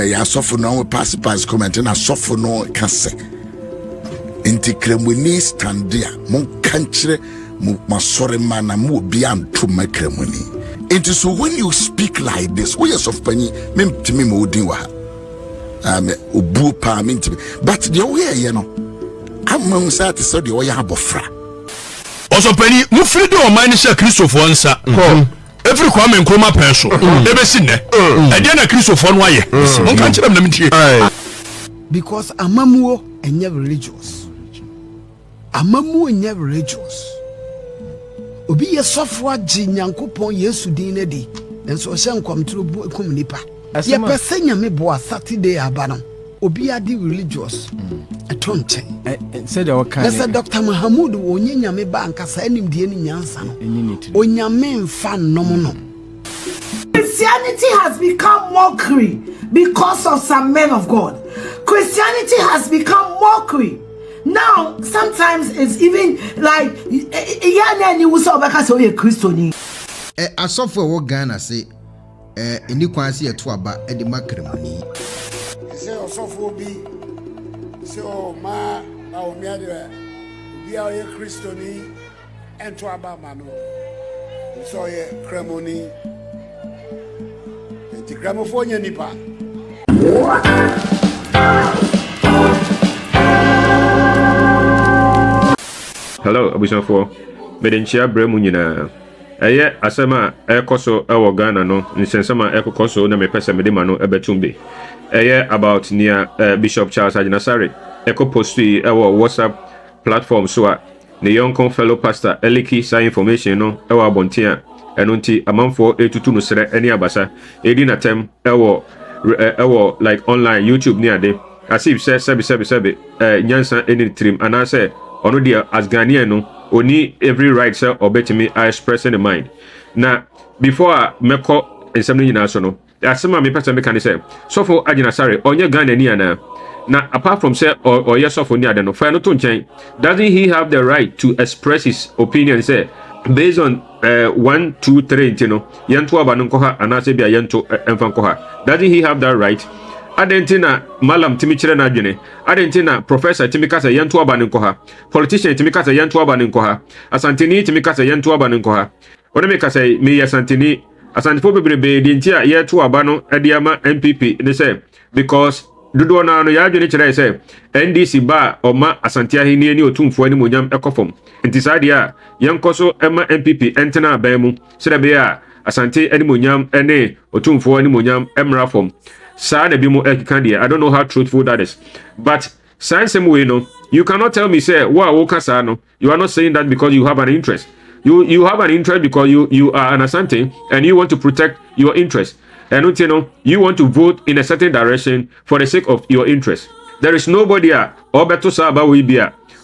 ya sofo no pass comment na sofo no kase enti kremoni standia mon kanchire masore mana mo obi anto makremoni enti so when you speak like this we are of pani mentimi mo odin wa obu pa mentimi but the way you know amon sat so the oya abofra oso pani mu free do man ni sha Christopher nsa every kwame nkroma penso ebesi ne e dia na Christopher no aye mon kanchire na mentie because amamuo enye religious amamuo enye religious obi ye sofo agi nyankopon Yesu din na di enso o hye nkwamtro bu ekum nipa ye pesenya me bo Saturday abano obi adi religious atonche said o kan na Dr. Mahamud onyenya me ba ankasa anim die ni nyansa no onyame mfa nom no. Christianity has become mockery because of some men of God. Christianity has become mockery. Now, sometimes it's even like, you will say, because you're a Christian. I suffer what Ghana say, any quantity at Twaba at the Macremoni. Say, or suffer be, so ma, our mother, we are a Christian and Twaba Mano. So, a Cremoni, the Gramophone Nipa. Hello, Abusafo. Medenchia bremu nyina. Eye asema ekoso ewo Ghana no, nsensema ekokoso na mepesa medema no ebetumbe. Eye about near Bishop Charles Agyin Asare. Eko posti ewo WhatsApp platform so a ne yonkon fellow pastor eliki sa information no ewo abontia. Eno nti amanfo etutu no sere eni abasa. Edi na tem ewo like online YouTube ni ade. Asif se sebi nyansa eni trim anase ono dia as Ghanaian no oni every right sir obetimi I express in the mind. Na before meko ensem nyina so no asema me person me kan say sofo Agyin Asare onye Ghana ni ana na apart from say or yes sofo ni ade no fa no to nchen doesn't he have the right to express his opinion say based on 1 2 3 you know yanto aba no nkoha anase bia yanto emfa nkoha doesn't he have that right? Adentina malam timi kire na adwene adentina professor timi kasa yanto aba ne nkoha politician timi kasa yanto aba ne nkoha asantini timi kasa yanto aba ne nkoha one me kasa me asantini asantefo bebrebe di ntia yeto aba no ediama MPP ne say because dodo na no ya adwene kire say NDC ba oma asantia hini ni otumfo ani monyam ekofom ntisade a yankoso ema MPP entina abamu sebe ya asante ani monyam ene otumfo ani monyam emra fom. I don't know how truthful that is. But same way, no, you cannot tell me, say, wow, no. You are not saying that because you have an interest. You have an interest because you are an Asante and you want to protect your interest. And you want to vote in a certain direction for the sake of your interest. There is nobody or better saba we be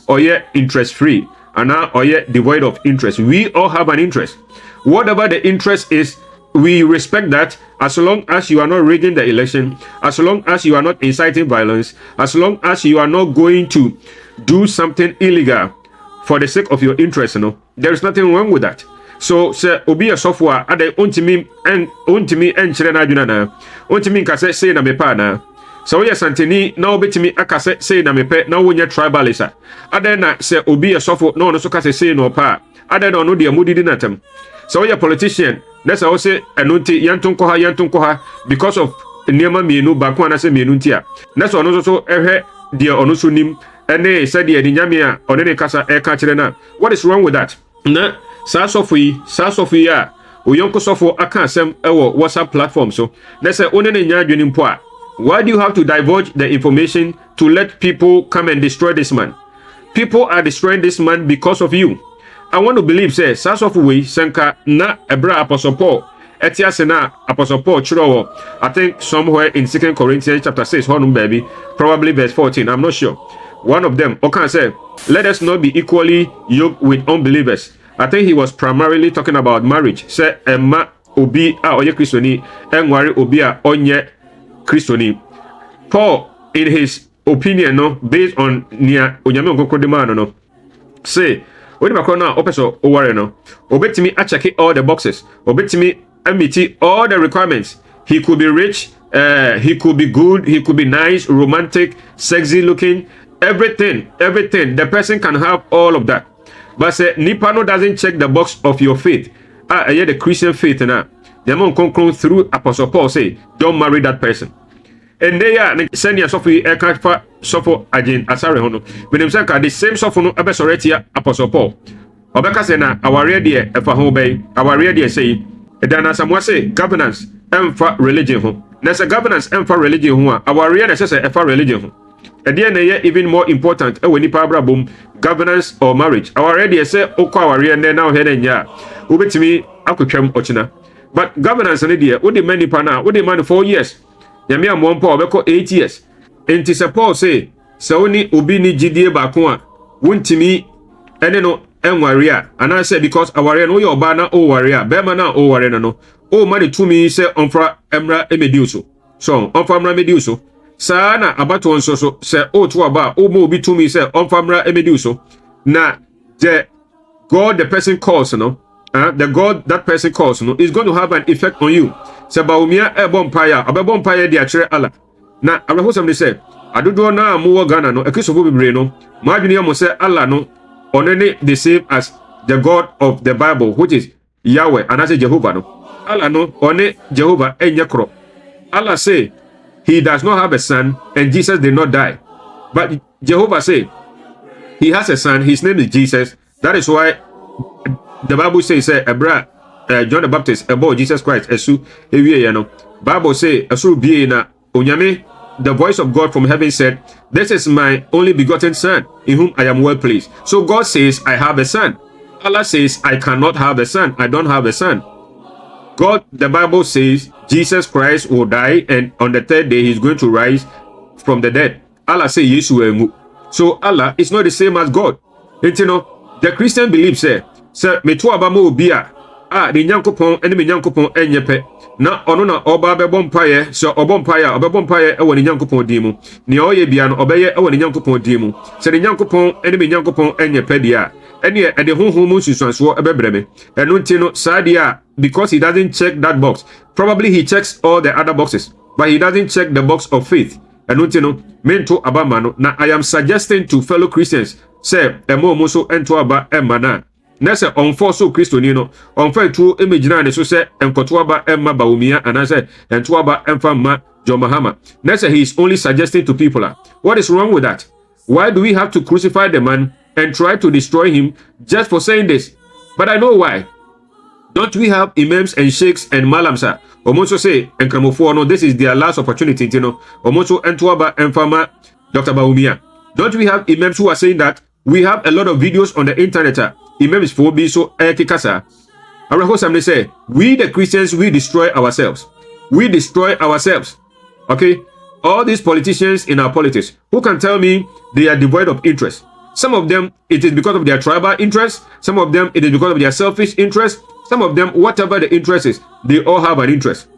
or yet interest free and or yet devoid of interest. We all have an interest. Whatever the interest is, we respect that as long as you are not rigging the election, as long as you are not inciting violence, as long as you are not going to do something illegal for the sake of your interest, there is nothing wrong with that. So, sir, obi a software ade ontimi enchire na adwuna na ontimi nkase say na mepa na so we santini na obetimi akase say na mepe na wonya tribalisa ade na say obi a software no so kase say no pa ade na no de amudidi na tem so we politician. Let's also say enunti yantunkoha because of niema mienu baku anase mienu ntia. Let's also ehwe dia onusu nim ene said the nyame a onene kasa e ka kire na. What is wrong with that? Na sa sofu ya oyonko sofo aka asem ewo WhatsApp platform so. Let's say onene nya adwene mpo a. Why do you have to divulge the information to let people come and destroy this man? People are destroying this man because of you. I want to believe say sas of we senka na ebra apostle Paul etiase na apostle Paul chiro I think somewhere in 2 Corinthians chapter 6 honum baby probably verse 14 I'm not sure. One of them okay say let us not be equally yoked with unbelievers. I think he was primarily talking about marriage. Say emma obi a oye Christoni enware obi a onye Christoni. Paul in his opinion no based on nia onyame onkokode man no say When Macron opeso oware no, obetimi a check all the boxes, obetimi amiti all the requirements. He could be rich, He could be good, he could be nice, romantic, sexy looking, everything. The person can have all of that. But say Nipano doesn't check the box of your faith. The Christian faith now. The man conclude through Apostle Paul say, don't marry that person. And they are sending a software aircraft suffer Agyin Asare hono. When them say the same suffer no abesoretia Apostle Paul. Obeka say na aware there efa ho bay. Aware there say then as someone say governance emfa religion ho. Na say governance emfa religion ho a aware na say efa religion ho. And then even more important when nipa bra bom governance or marriage. Aware there say okwa aware na now he nya. Ubetimi akotwam ochina. But governance ne there wo de many pa na wo de man 4 years. Yami amompa obeko 8 years. Enti se Paul say se oni obi ni gidie baako a wontimi ene no enware a ana say because aware no yo ba na o ware a be ma na o ware no o ma de tumi say onfra emra emediuso so onfra emra mediuso sa na abato nso so say o to aba o ma obi tumi say onfra emra emediuso na the God the person calls no the God that person calls no is going to have an effect on you. Se baumia e bompire abebompire dia chere Allah na abrahosam de say adodo na mo Ghana no ekisofo bebre no ma adwene am say Allah no onene the same as the God of the Bible, which is Yahweh, and I say Jehovah no. Allah no one Jehovah enyekro. Allah say he does not have a son and Jesus did not die. But Jehovah say he has a son, his name is Jesus. That is why the Bible says John the Baptist about Jesus Christ esu ewie no. Bible say esu bie na onyame the voice of God from heaven said, this is my only begotten son in whom I am well pleased. So God says I have a son. Allah says I cannot have a son. I don't have a son. God, the Bible says Jesus Christ will die and on the third day he's going to rise from the dead. Allah say Yesu engu. So Allah is not the same as God. And you know, the Christian believes say me to abamo obia the nyankopon ene me nyankopon enyepe na ono na oba bebom paye so obom paye e woni nyankopon di mu ne oye bia no obeye e woni nyankopon di mu se ne nyankopon ene me nyankopon enyepe dia ene e de honhom mu susuanso e bebreme eno nti no sadia because he doesn't check that box. Probably he checks all the other boxes but he doesn't check the box of faith. Eno nti no mento abama no na I am suggesting to fellow Christians say emo mo so ento aba emana na se onfo so Kristoni no onfa tu emegina ne so se enkoto aba emma baumia ana se ento aba emfa ma John Mahama. Na se he is only suggesting to people. What is wrong with that? Why do we have to crucify the man and try to destroy him just for saying this? But I know why. Don't we have imams and sheikhs and malams? Omonso say enkramofo no this is their last opportunity, you know. Omonso ento aba emfa ma Dr. Baumia. Don't we have imams who are saying that? We have a lot of videos on the internet. Imams for be so kasa. Arahosam they say, we the Christians, we destroy ourselves. We destroy ourselves. Okay? All these politicians in our politics, who can tell me they are devoid of interest? Some of them, it is because of their tribal interest. Some of them, it is because of their selfish interest. Some of them, whatever the interest is, they all have an interest.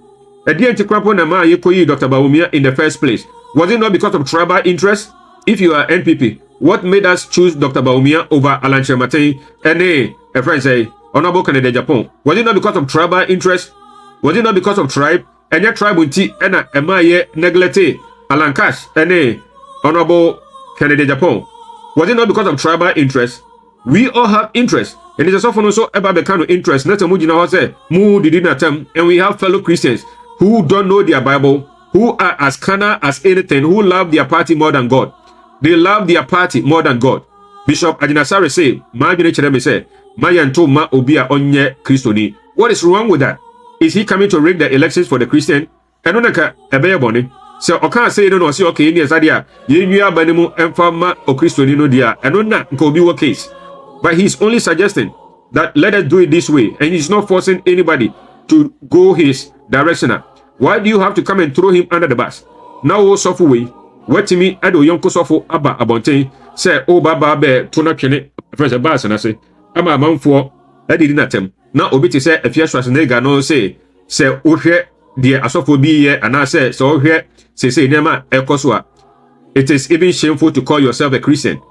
At the end, Dr. Baumia in the first place, was it not because of tribal interest? If you are NPP, what made us choose Dr. Baumia over Alan Chemate and a friend say, Honorable Canada Japan? Was it not because of tribal interest? Was it not because of tribe? And your tribe will tea and a maye neglete Alan Cash and a Honorable Canada Japan? Was it not because of tribal interest? We all have interest. And it's often also about the kind of interest. Not a mujina say, mu did and we have fellow Christians who don't know their Bible, who are as carnal as anything, who love their party more than God. They love their party more than God. Bishop Agyin Asare say, ma obia onye Christoni. What is wrong with that? Is he coming to rig the elections for the Christian? And onaka ebeye boni. So okan say no say okay ni esadia. Ye nua banemu emfama o Christoni no dia. And onna nka obi wo case. But he's only suggesting that let us do it this way, and he's not forcing anybody to go his direction. Why do you have to come and throw him under the bus? Now suffer way. What to me, I do young Kosofo Abba Abonte say, oh, Baba Bear, Tuna Kene, Professor Bass, and I say, I'm a man for I didn't attempt. Now, Obiti say, if you're Schwarzenegger, no say, oh, here, dear Asofo be here, and I say, so here, say, Nema, Ekoswa. It is even shameful to call yourself a Christian.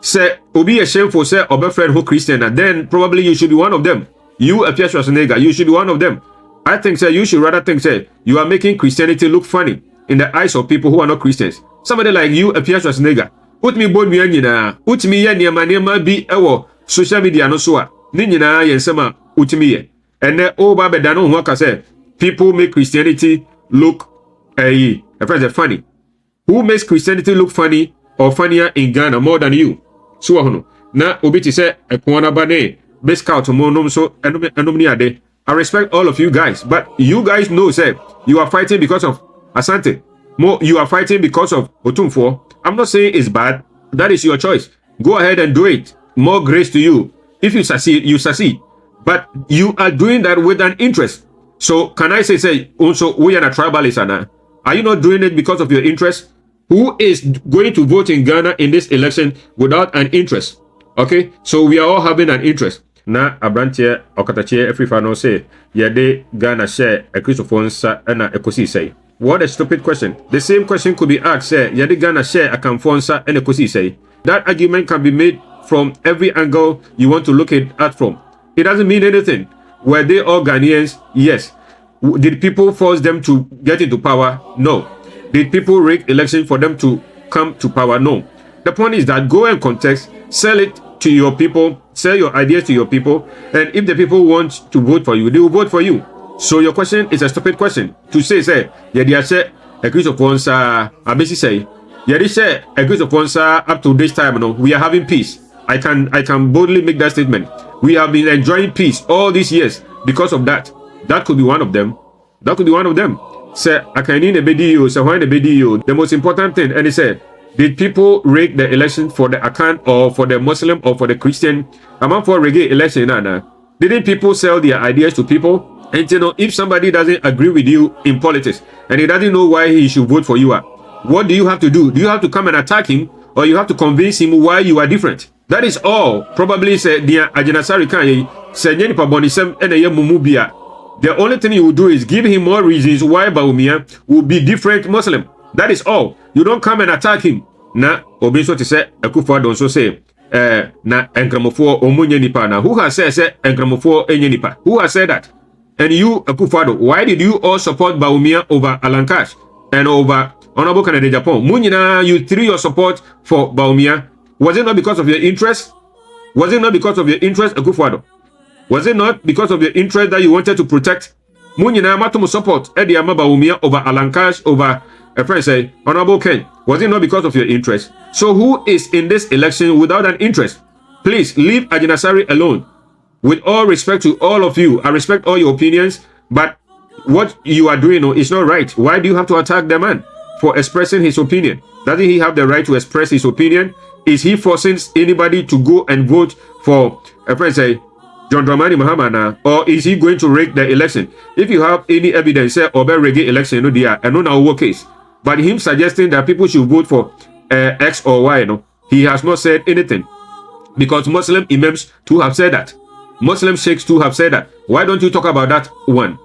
Say, Obi a shameful, say, or friend who Christian, and then probably you should be one of them. You, if you're Schwarzenegger, you should be one of them. I think say you should rather think say you are making Christianity look funny in the eyes of people who are not Christians. Somebody like you appears as nigger. Put me bold me nyina. Put me ye niema bi ewo social media no so a. Ni nyina yensema utimi ye. Ene o ba be dano ho aka say people make Christianity look funny. Who makes Christianity look funny or funnier in Ghana more than you? So hono. Na obi ti say ekwana ba ne be scout mo nom so enom ni ade. I respect all of you guys, but you guys know say you are fighting because of Asante. More you are fighting because of Otumfo. I'm not saying it's bad. That is your choice. Go ahead and do it. More grace to you. If you succeed, you succeed. But you are doing that with an interest. So can I say also we are a tribalist, Anna? Are you not doing it because of your interest? Who is going to vote in Ghana in this election without an interest? Okay, so we are all having an interest. Na abrantie okatache Afrifa no say yede Ghana share a Christopher na ekosi say. What a stupid question. The same question could be asked say yede Ghana share a Kamfonsa and ekosi say. That argument can be made from every angle you want to look at from. It doesn't mean anything. Were they all Ghanaians? Yes. Did people force them to get into power? No. Did people rig election for them to come to power? No. The point is that go and context, sell it to your people, sell your ideas to your people, and if the people want to vote for you, they will vote for you. So your question is a stupid question. To say, yeah, they say a Christopher basically say, yeah, they say a Christopher up to this time, no, we are having peace. I can boldly make that statement. We have been enjoying peace all these years because of that. That could be one of them. That could be one of them. Say, I can in a video, so when the video, the most important thing, and he said, did people rig the election for the Akan or for the Muslim or for the Christian? I'm for reggae election, didn't people sell their ideas to people? And you know, if somebody doesn't agree with you in politics and he doesn't know why he should vote for you, what do you have to do? Do you have to come and attack him, or you have to convince him why you are different? That is all. Probably say the Agyin Asare kan say nipa bonisem ene ye mumubia. The only thing you will do is give him more reasons why Bawumia will be different Muslim. That is all. You don't come and attack him. Na obiso to say Akufo don't so say na enkramofo omunye nipa na. Who has said enkramofo enye nipa? Who has said that? And you Akufo, why did you all support Bawumia over Alankash and over Honorable Canada Japan? Munyina, you threw your support for Bawumia. Was it not because of your interest? Was it not because of your interest, Akufo? Was it not because of your interest that you wanted to protect? Munyina matumu support Eddie Bawumia over Alankash over a friend say Honorable Ken. Was it not because of your interest? So who is in this election without an interest? Please leave Agyin Asare alone. With all respect to all of you, I respect all your opinions, but what you are doing is not right. Why do you have to attack the man for expressing his opinion? Doesn't he have the right to express his opinion? Is he forcing anybody to go and vote for a friend say John Dramani Mahama, or is he going to rig the election? If you have any evidence, say or reggae election, no dia, and no our case. But him suggesting that people should vote for X or Y, no, he has not said anything, because Muslim imams too have said that. Muslim sheikhs too have said that. Why don't you talk about that one?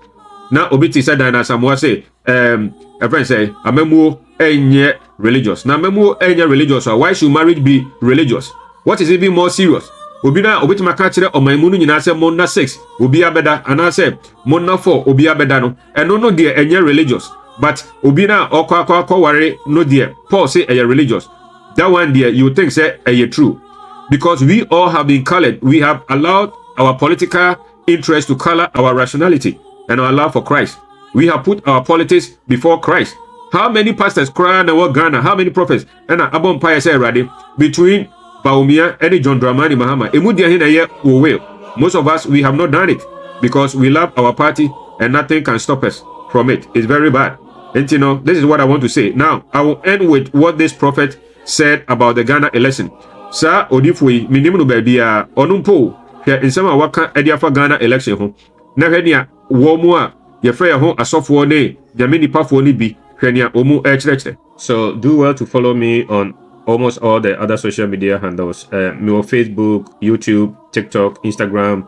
Now Obiti said that Samoa say, a friend say, Amemu enye religious. Now Amemu enye religious. Why should marriage be religious? What is even more serious? Obina Obiti makachire o maimunu nyina se monna 6 obi abeda ana se monna 4 obi abeda no. Eno no de enye religious. But Obina okwa ware no de Paul say enye religious. That one there you think say enye true. Because we all have been colored. We have allowed our political interest to color our rationality and our love for Christ. We have put our politics before Christ. How many pastors cry na Ghana? How many prophets? And Abon Paya say ready between Bawumia and John Dramani Mahama. Emudia hina ye will. Most of us, we have not done it because we love our party and nothing can stop us from it. It's very bad. And you know, this is what I want to say. Now, I will end with what this prophet said about the Ghana election. Sa odifui minimum babia onumpo in some waka ediafa Ghana election ho. Na henia wo mu a ye frɛ ho asofo ne jameni pafo ni bi hwania omu echreche. So do well to follow me on almost all the other social media handles. Me on Facebook, YouTube, TikTok, Instagram,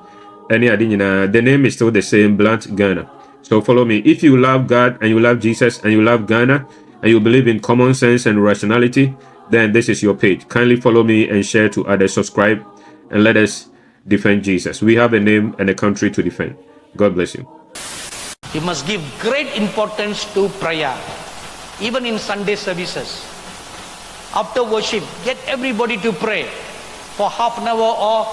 any adinina. The name is still the same, Blunt Ghana. So follow me. If you love God and you love Jesus and you love Ghana and you believe in common sense and rationality, then this is your page. Kindly follow me and share to others. Subscribe and let us defend Jesus. We have a name and a country to defend. God bless you. You must give great importance to prayer. Even in Sunday services. After worship, get everybody to pray for half an hour or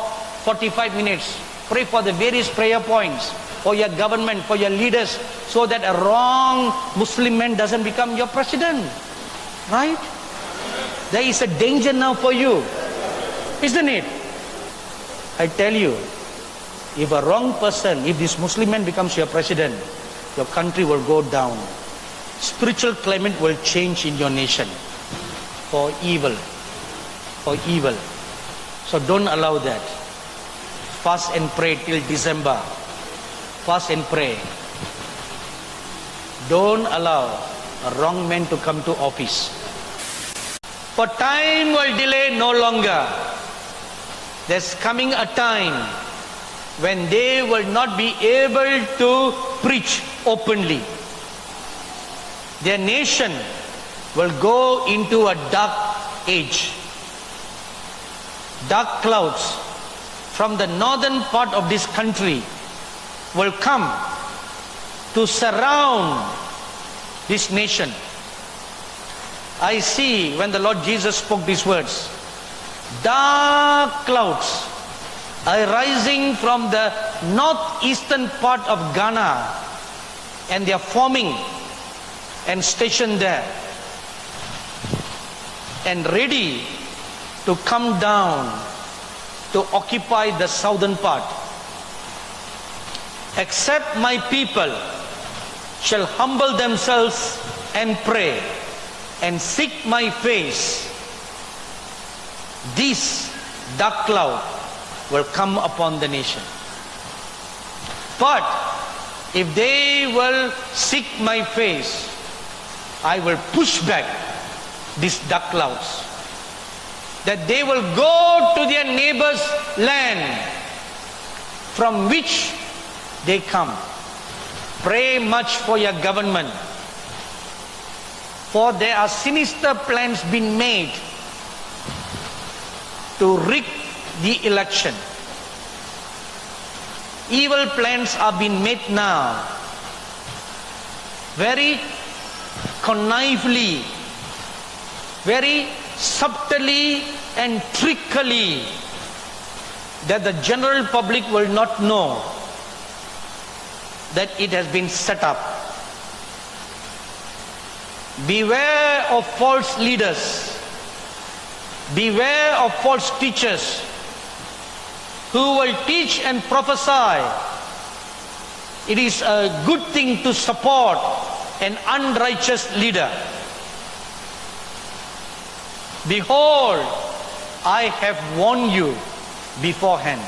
45 minutes. Pray for the various prayer points, for your government, for your leaders, so that a wrong Muslim man doesn't become your president. Right? There is a danger now for you, isn't it? I tell you, if a wrong person, if this Muslim man becomes your president, your country will go down. Spiritual climate will change in your nation for evil. For evil. So don't allow that. Fast and pray till December. Fast and pray. Don't allow a wrong man to come to office. For time will delay no longer. There's coming a time when they will not be able to preach openly. Their nation will go into a dark age. Dark clouds from the northern part of this country will come to surround this nation. I see when the Lord Jesus spoke these words, dark clouds are rising from the northeastern part of Ghana, and they are forming and stationed there and ready to come down to occupy the southern part. Except my people shall humble themselves and pray and seek my face, this dark cloud will come upon the nation. But if they will seek my face, I will push back these dark clouds, that they will go to their neighbor's land from which they come. Pray much for your government, for there are sinister plans being made to rig the election. Evil plans are being made now, very connively, very subtly and trickily, that the general public will not know that it has been set up. Beware of false leaders. Beware of false teachers who will teach and prophesy. It is a good thing to support an unrighteous leader. Behold, I have warned you beforehand.